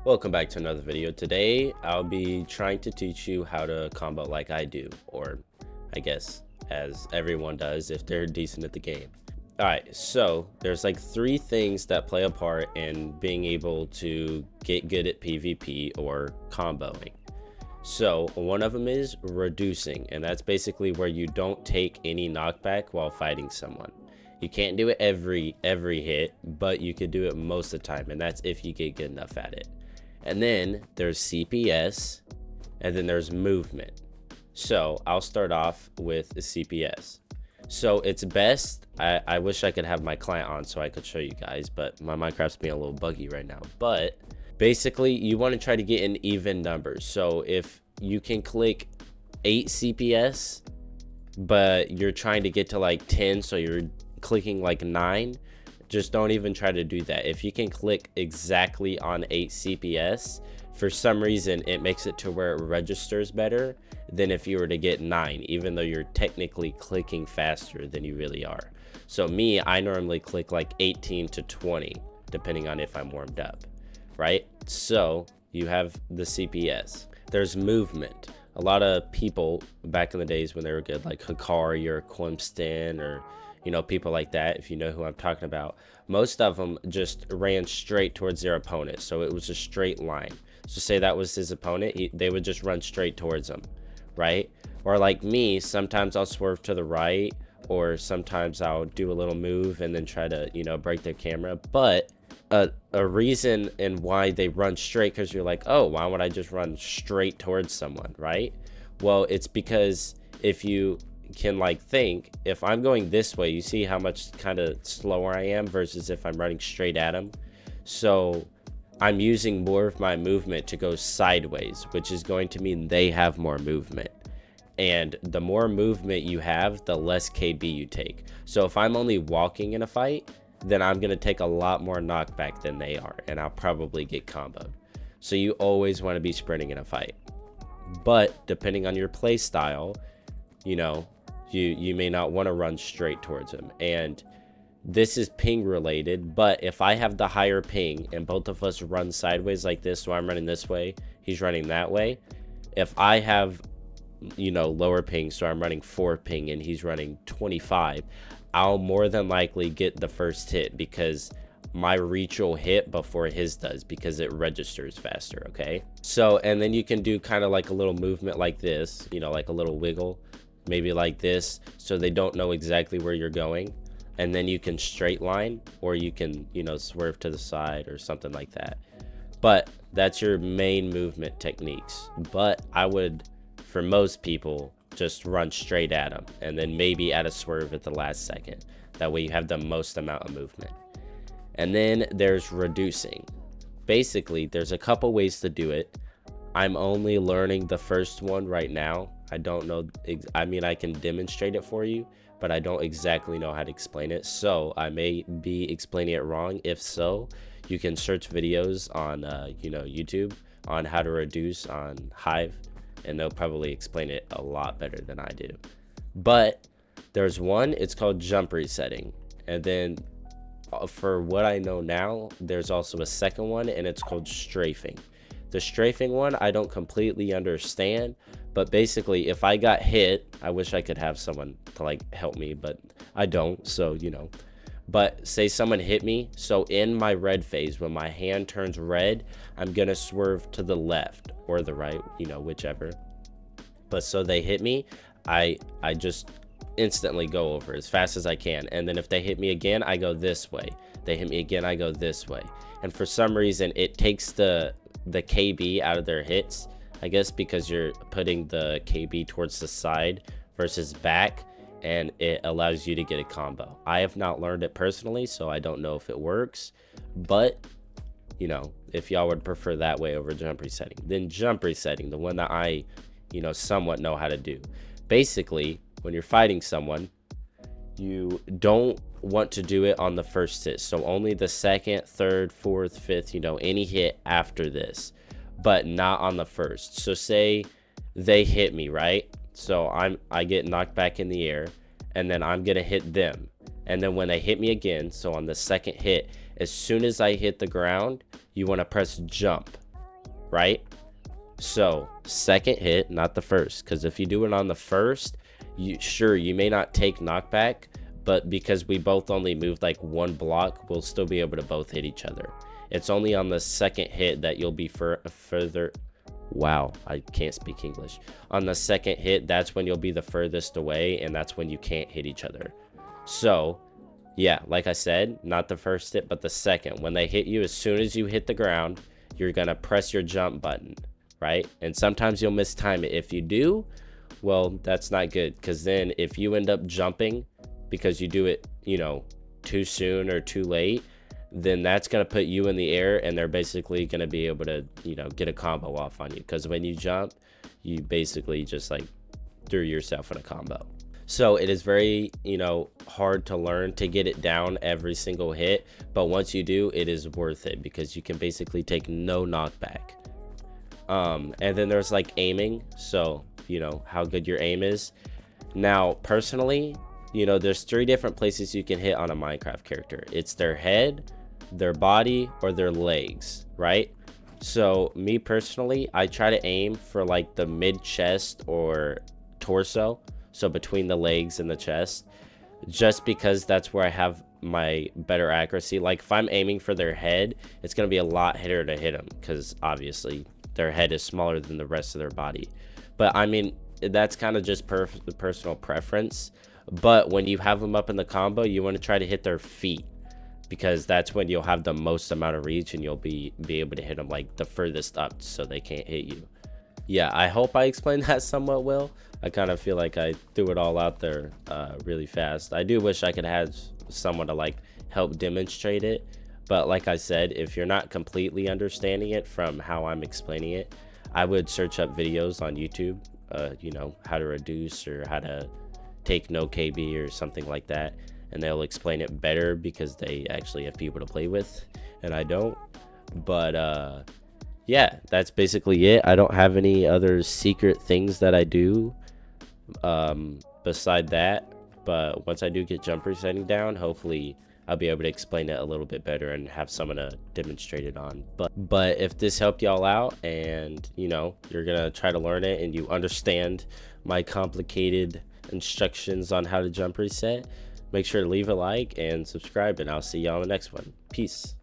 Welcome back to another video. Today I'll be trying to teach you how to combo like I do, or I guess as everyone does if they're decent at the game. Alright, so there's like three things that play a part in being able to get good at PvP or comboing. So one of them is reducing, and that's basically where you don't take any knockback while fighting someone. You can't do it every hit, but you could do it most of the time, and that's if you get good enough at it. And then there's CPS, and then there's movement. So I'll start off with the CPS. So it's best, I wish I could have my client on so I could show you guys, but my Minecraft's being a little buggy right now. But basically you want to try to get in even numbers. So if you can click 8 CPS, but you're trying to get to like 10, so you're clicking like 9, just don't even try to do that. If you can click exactly on 8 CPS, for some reason it makes it to where it registers better than if you were to get 9, even though you're technically clicking faster than you really are. So me, I normally click like 18 to 20 depending on if I'm warmed up, right? So you have the CPS. There's movement. A lot of people back in the days when they were good, like Hikari or Clemston, or people like that, if you know who I'm talking about, most of them just ran straight towards their opponent. So it was a straight line. So say that was his opponent, they would just run straight towards him, right? Or like me, sometimes I'll swerve to the right, or sometimes I'll do a little move and then try to, break their camera. But a reason and why they run straight, because you're like, oh, why would I just run straight towards someone, right? Well, it's because if you can think, if I'm going this way, you see how much kind of slower I am versus if I'm running straight at them. So I'm using more of my movement to go sideways, which is going to mean they have more movement. And the more movement you have, the less KB you take. So if I'm only walking in a fight, then I'm going to take a lot more knockback than they are, and I'll probably get comboed. So you always want to be sprinting in a fight. But depending on your play style, you may not want to run straight towards him. And this is ping related, but if I have the higher ping and both of us run sideways like this, so I'm running this way, he's running that way. If I have lower ping, so I'm running 4 ping and he's running 25, I'll more than likely get the first hit because my reach will hit before his does, because it registers faster. Okay, so and then you can do kind of like a little movement like this, like a little wiggle, maybe like this, so they don't know exactly where you're going. And then you can straight line, or you can swerve to the side or something like that. But that's your main movement techniques. But I would, for most people, just run straight at them and then maybe add a swerve at the last second. That way you have the most amount of movement. And then there's reducing. Basically, there's a couple ways to do it. I'm only learning the first one right now. I don't know, I mean, I can demonstrate it for you, but I don't exactly know how to explain it. So I may be explaining it wrong. If so, you can search videos on YouTube on how to reduce on HIVE, and they'll probably explain it a lot better than I do. But there's one, it's called jump resetting. And then for what I know now, there's also a second one, and it's called strafing. The strafing one I don't completely understand, but basically if I got hit, I wish I could have someone to help me, but I don't. So but say someone hit me, so in my red phase, when my hand turns red, I'm gonna swerve to the left or the right, whichever. But so they hit me, I just instantly go over as fast as I can. And then if they hit me again, I go this way. They hit me again, I go this way. And for some reason it takes the KB out of their hits, I guess because you're putting the KB towards the side versus back, and it allows you to get a combo. I have not learned it personally, so I don't know if it works, but if y'all would prefer that way over jump resetting, then jump resetting, the one that I somewhat know how to do. Basically, when you're fighting someone, you don't want to do it on the first hit, so only the second, third, fourth, fifth, any hit after this, but not on the first. So say they hit me, right? So I get knocked back in the air, and then I'm gonna hit them, and then when they hit me again, so on the second hit, as soon as I hit the ground, you want to press jump, right? So second hit, not the first, because if you do it on the first, you may not take knockback, but because we both only moved like one block, we'll still be able to both hit each other. It's only on the second hit that you'll be further. Wow, I can't speak English. On the second hit, that's when you'll be the furthest away, and that's when you can't hit each other. So yeah, like I said, not the first hit, but the second. When they hit you, as soon as you hit the ground, you're gonna press your jump button, right? And sometimes you'll mistime it. If you do, well, that's not good, because then if you end up jumping because you do it, you know, too soon or too late, then that's going to put you in the air, and they're basically going to be able to, you know, get a combo off on you, because when you jump, you basically just like threw yourself in a combo. So it is very, you know, hard to learn to get it down every single hit, but once you do, it is worth it, because you can basically take no knockback. And then there's like aiming, so you know how good your aim is. Now personally, you know, there's 3 different places you can hit on a Minecraft character. It's their head, their body, or their legs, right? So me personally, I try to aim for like the mid chest or torso, so between the legs and the chest, just because that's where I have my better accuracy. Like if I'm aiming for their head, it's going to be a lot harder to hit them, because obviously their head is smaller than the rest of their body. But I mean, that's kind of just personal preference. But when you have them up in the combo, you want to try to hit their feet, because that's when you'll have the most amount of reach, and you'll be able to hit them like the furthest up so they can't hit you. Yeah, I hope I explained that somewhat well. I kind of feel like I threw it all out there really fast. I do wish I could have someone to like help demonstrate it, but like I said, if you're not completely understanding it from how I'm explaining it, I would search up videos on YouTube, you know, how to reduce or how to take no KB or something like that, and they'll explain it better, because they actually have people to play with and I don't. But yeah, that's basically it. I don't have any other secret things that I do beside that, but once I do get jump resetting down, hopefully I'll be able to explain it a little bit better and have someone to demonstrate it on. But if this helped y'all out, and you know, you're gonna try to learn it and you understand my complicated instructions on how to jump reset, make sure to leave a like and subscribe, and I'll see y'all in the next one. Peace.